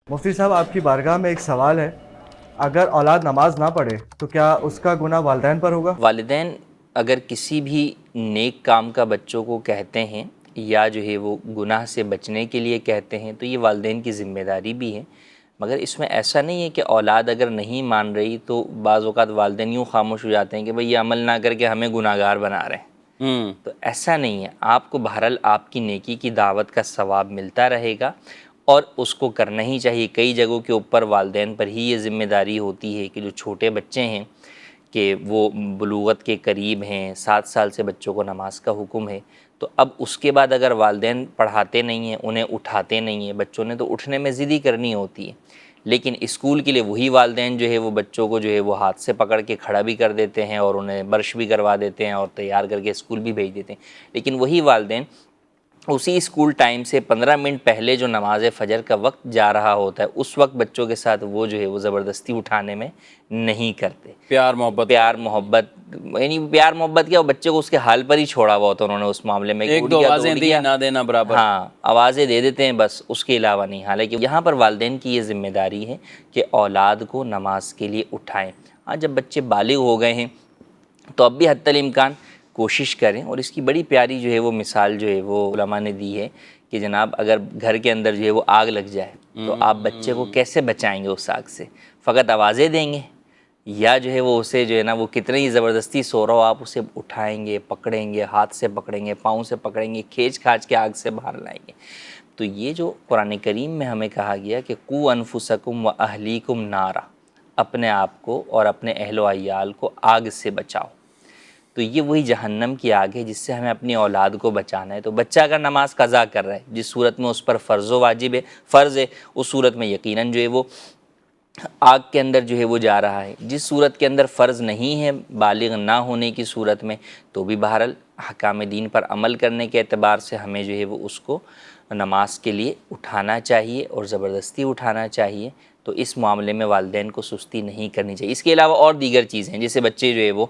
مفتی صاحب آپ کی بارگاہ میں ایک سوال ہے، اگر اولاد نماز نہ پڑھے تو کیا اس کا گناہ والدین پر ہوگا؟ والدین اگر کسی بھی نیک کام کا بچوں کو کہتے ہیں یا جو ہے وہ گناہ سے بچنے کے لیے کہتے ہیں تو یہ والدین کی ذمہ داری بھی ہے، مگر اس میں ایسا نہیں ہے کہ اولاد اگر نہیں مان رہی تو بعض اوقات والدین یوں خاموش ہو جاتے ہیں کہ بھئی یہ عمل نہ کر کے ہمیں گناہ گار بنا رہے ہیں۔ تو ایسا نہیں ہے، آپ کو بہرحال آپ کی نیکی کی دعوت کا ثواب ملتا رہے گا اور اس کو کرنا ہی چاہیے۔ کئی جگہوں کے اوپر والدین پر ہی یہ ذمہ داری ہوتی ہے کہ جو چھوٹے بچے ہیں کہ وہ بلوغت کے قریب ہیں، 7 سال سے بچوں کو نماز کا حکم ہے، تو اب اس کے بعد اگر والدین پڑھاتے نہیں ہیں، انہیں اٹھاتے نہیں ہیں، بچوں نے تو اٹھنے میں ضد ہی کرنی ہوتی ہے، لیکن اسکول کے لیے وہی والدین جو ہے وہ بچوں کو جو ہے وہ ہاتھ سے پکڑ کے کھڑا بھی کر دیتے ہیں اور انہیں برش بھی کروا دیتے ہیں اور تیار کر کے اسکول بھی بھیج دیتے ہیں، لیکن وہی والدین اسی اسکول ٹائم سے 15 منٹ پہلے جو نماز فجر کا وقت جا رہا ہوتا ہے اس وقت بچوں کے ساتھ وہ جو ہے وہ زبردستی اٹھانے میں نہیں کرتے۔ پیار محبت یعنی پیار محبت کیا، وہ بچے کو اس کے حال پر ہی چھوڑا ہوا ہوتا انہوں نے اس معاملے میں، ایک دو آوازیں دی نہ دینا برابر، ہاں آوازیں دے دیتے ہیں بس، اس کے علاوہ نہیں۔ حالانکہ یہاں پر والدین کی یہ ذمہ داری ہے کہ اولاد کو نماز کے لیے اٹھائیں۔ ہاں جب بچے بالغ ہو گئے ہیں تو اب بھی حتی الامکان کوشش کریں، اور اس کی بڑی پیاری جو ہے وہ مثال جو ہے وہ علماء نے دی ہے کہ جناب اگر گھر کے اندر جو ہے وہ آگ لگ جائے تو آپ بچے کو کیسے بچائیں گے اس آگ سے؟ فقط آوازیں دیں گے یا جو ہے وہ اسے جو ہے نا وہ کتنے ہی زبردستی سو رہا ہو آپ اسے اٹھائیں گے، پکڑیں گے، ہاتھ سے پکڑیں گے، پاؤں سے پکڑیں گے، کھینچ کھانچ کے آگ سے باہر لائیں گے؟ تو یہ جو قرآن کریم میں ہمیں کہا گیا کہ قو انفسکم و اہلیکم نارا، اپنے آپ کو اور اپنے اہل و عیال کو آگ سے بچاؤ، تو یہ وہی جہنم کی آگ ہے جس سے ہمیں اپنی اولاد کو بچانا ہے۔ تو بچہ اگر نماز قضا کر رہا ہے جس صورت میں اس پر فرض و واجب ہے، فرض ہے، اس صورت میں یقیناً جو ہے وہ آگ کے اندر جو ہے وہ جا رہا ہے۔ جس صورت کے اندر فرض نہیں ہے بالغ نہ ہونے کی صورت میں تو بھی بہرحال احکام دین پر عمل کرنے کے اعتبار سے ہمیں جو ہے وہ اس کو نماز کے لیے اٹھانا چاہیے اور زبردستی اٹھانا چاہیے۔ تو اس معاملے میں والدین کو سستی نہیں کرنی چاہیے۔ اس کے علاوہ اور دیگر چیزیں ہیں، جیسے بچے جو ہے وہ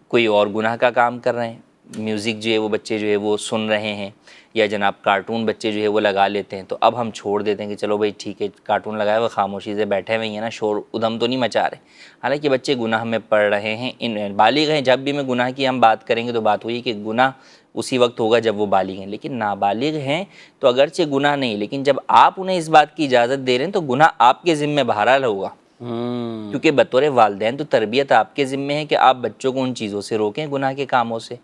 کوئی اور گناہ کا کام کر رہے ہیں، میوزک جو ہے وہ بچے جو ہے وہ سن رہے ہیں، یا جناب کارٹون بچے جو ہے وہ لگا لیتے ہیں، تو اب ہم چھوڑ دیتے ہیں کہ چلو بھائی ٹھیک ہے کارٹون لگایا وہ خاموشی سے بیٹھے ہوئے ہیں نا، شور ادھم تو نہیں مچا رہے۔ حالانکہ بچے گناہ میں پڑ رہے ہیں، بالغ ہیں۔ جب بھی میں گناہ کی ہم بات کریں گے تو بات ہوئی کہ گناہ اسی وقت ہوگا جب وہ بالغ ہیں، لیکن نابالغ ہیں تو اگرچہ گناہ نہیں، لیکن جب آپ انہیں اس بات کی اجازت دے رہے ہیں تو گناہ آپ کے ذمہ بہرحال ہوگا، کیونکہ بطور والدین تو تربیت آپ کے ذمہ ہے کہ آپ بچوں کو ان چیزوں سے روکیں، گناہ کے کاموں سے۔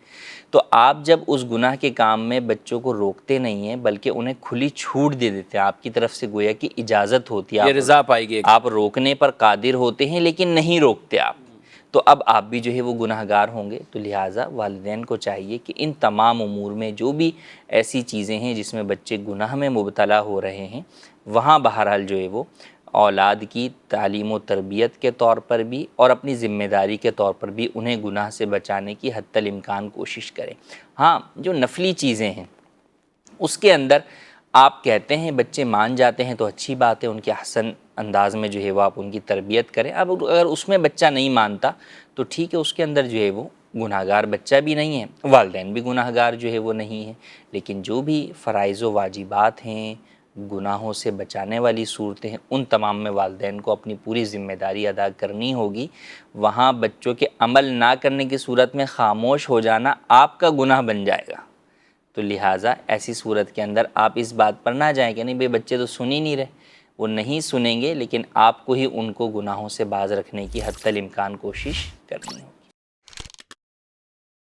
تو آپ جب اس گناہ کے کام میں بچوں کو روکتے نہیں ہیں بلکہ انہیں کھلی چھوٹ دے دیتے ہیں، آپ کی طرف سے گویا کہ اجازت ہوتی ہے، یہ رضا پائے گی، آپ روکنے پر قادر ہوتے ہیں لیکن نہیں روکتے آپ، تو اب آپ بھی جو ہے وہ گناہ گار ہوں گے۔ تو لہٰذا والدین کو چاہیے کہ ان تمام امور میں جو بھی ایسی چیزیں ہیں جس میں بچے گناہ میں مبتلا ہو رہے ہیں، وہاں بہرحال جو ہے وہ اولاد کی تعلیم و تربیت کے طور پر بھی اور اپنی ذمہ داری کے طور پر بھی انہیں گناہ سے بچانے کی حتی الامکان کوشش کریں۔ ہاں جو نفلی چیزیں ہیں اس کے اندر آپ کہتے ہیں بچے مان جاتے ہیں تو اچھی بات ہے، ان کے احسن انداز میں جو ہے وہ آپ ان کی تربیت کریں۔ اب اگر اس میں بچہ نہیں مانتا تو ٹھیک ہے، اس کے اندر جو ہے وہ گناہ گار بچہ بھی نہیں ہے، والدین بھی گناہ گار جو ہے وہ نہیں ہے، لیکن جو بھی فرائض و واجبات ہیں، گناہوں سے بچانے والی صورتیں ہیں، ان تمام میں والدین کو اپنی پوری ذمہ داری ادا کرنی ہوگی۔ وہاں بچوں کے عمل نہ کرنے کی صورت میں خاموش ہو جانا آپ کا گناہ بن جائے گا، تو لہٰذا ایسی صورت کے اندر آپ اس بات پر نہ جائیں کہ نہیں بھئی بچے تو سن ہی نہیں رہے، وہ نہیں سنیں گے، لیکن آپ کو ہی ان کو گناہوں سے باز رکھنے کی حتی الامکان کوشش کرنی ہوگی۔